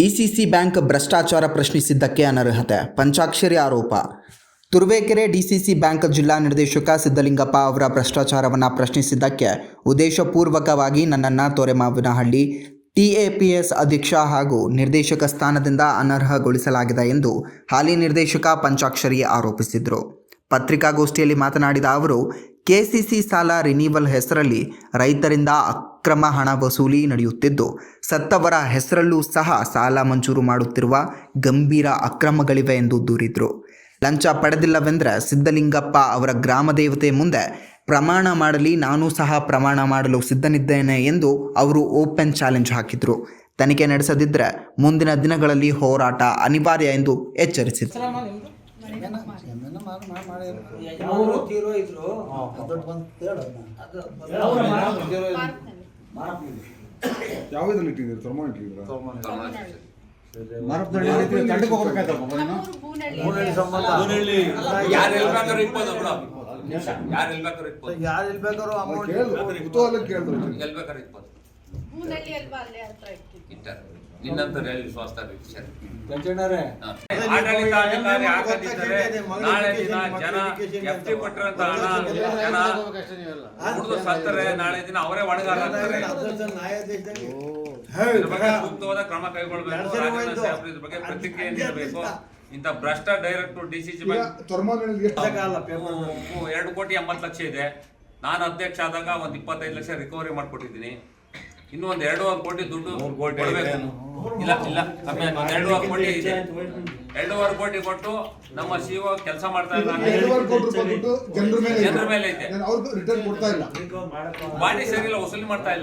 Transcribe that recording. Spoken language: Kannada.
ಡಿಸಿಸಿ ಬ್ಯಾಂಕ್ ಭ್ರಷ್ಟಾಚಾರ ಪ್ರಶ್ನಿಸಿದ್ದಕ್ಕೆ ಅನರ್ಹತೆ ಪಂಚಾಕ್ಷರಿ ಆರೋಪ. ತುರುವೇಕೆರೆ ಡಿಸಿಸಿ ಬ್ಯಾಂಕ್ ಜಿಲ್ಲಾ ನಿರ್ದೇಶಕ ಸಿದ್ದಲಿಂಗಪ್ಪ ಅವರ ಭ್ರಷ್ಟಾಚಾರವನ್ನು ಪ್ರಶ್ನಿಸಿದ್ದಕ್ಕೆ ಉದ್ದೇಶಪೂರ್ವಕವಾಗಿ ನನ್ನನ್ನು ತೊರೆಮಾವಿನಹಳ್ಳಿ TAPS ಅಧ್ಯಕ್ಷ ಹಾಗೂ ನಿರ್ದೇಶಕ ಸ್ಥಾನದಿಂದ ಅನರ್ಹಗೊಳಿಸಲಾಗಿದೆ ಎಂದು ಹಾಲಿ ನಿರ್ದೇಶಕ ಪಂಚಾಕ್ಷರಿ ಆರೋಪಿಸಿದರು. ಪತ್ರಿಕಾಗೋಷ್ಠಿಯಲ್ಲಿ ಮಾತನಾಡಿದ ಅವರು, KCC ಸಾಲ ರಿನಿವಲ್ ಹೆಸರಲ್ಲಿ ರೈತರಿಂದ ಅಕ್ರಮ ಹಣ ವಸೂಲಿ ನಡೆಯುತ್ತಿದ್ದು, ಸತ್ತವರ ಹೆಸರಲ್ಲೂ ಸಹ ಸಾಲ ಮಂಜೂರು ಮಾಡುತ್ತಿರುವ ಗಂಭೀರ ಅಕ್ರಮಗಳಿವೆ ಎಂದು ದೂರಿದರು. ಲಂಚ ಪಡೆದಿಲ್ಲವೆಂದರೆ ಸಿದ್ದಲಿಂಗಪ್ಪ ಅವರ ಗ್ರಾಮ ದೇವತೆ ಮುಂದೆ ಪ್ರಮಾಣ ಮಾಡಲಿ, ನಾನೂ ಸಹ ಪ್ರಮಾಣ ಮಾಡಲು ಸಿದ್ಧನಿದ್ದೇನೆ ಎಂದು ಅವರು ಓಪನ್ ಚಾಲೆಂಜ್ ಹಾಕಿದರು. ತನಿಖೆ ನಡೆಸದಿದ್ದರೆ ಮುಂದಿನ ದಿನಗಳಲ್ಲಿ ಹೋರಾಟ ಅನಿವಾರ್ಯ ಎಂದು ಎಚ್ಚರಿಸಿದರು. ನಿನ್ನಂತರ ಆಡಳಿತಾಧಿಕಾರಿ ಹಾಕದಿದ್ದರೆ ನಾಳೆ ದಿನ ಜನ ಎಫ್ಟಿ ಕೊಟ್ಟಿರಂತ ಜನ ಕುಡಿದು ಸತ್ತರೆ ನಾಳೆ ದಿನ ಅವರೇ ಹೊಣೆಗಾರ ಆಗ್ತಾರೆ. ಸೂಕ್ತವಾದ ಕ್ರಮ ಕೈಗೊಳ್ಳಬೇಕು. ಇದ್ರ ಬಗ್ಗೆ ಪ್ರತಿಕ್ರಿಯೆ ನೀಡಬೇಕು. ಇಂಥ ಭ್ರಷ್ಟ ಡೈರೆಕ್ಟರ್ DCC ಬ್ಯಾಂಕ್ 2 ಕೋಟಿ 80 ಲಕ್ಷ ಇದೆ. ನಾನು ಅಧ್ಯಕ್ಷ ಆದಾಗ ಒಂದು 25 ಲಕ್ಷ ರಿಕವರಿ ಮಾಡ್ಕೊಟ್ಟಿದ್ದೀನಿ. ಇನ್ನೂ ಒಂದು 2.5 ಕೋಟಿ ದುಡ್ಡು ಕೊಡಬೇಕು. ಇಲ್ಲ ಕಮ್ಮಿ 2.5 ಕೋಟಿ ಇದೆ. 2.5 ಕೋಟಿ ಕೊಟ್ಟು ನಮ್ಮ CEO ಕೆಲಸ ಮಾಡ್ತಾ ಇದ್ದಾರೆ. ಜನರ ಮೇಲೆ ಐತೆ. ಬಾಡಿ ಸರಿಯಿಲ್ಲ, ವಸೂಲಿ ಮಾಡ್ತಾ ಇಲ್ಲ.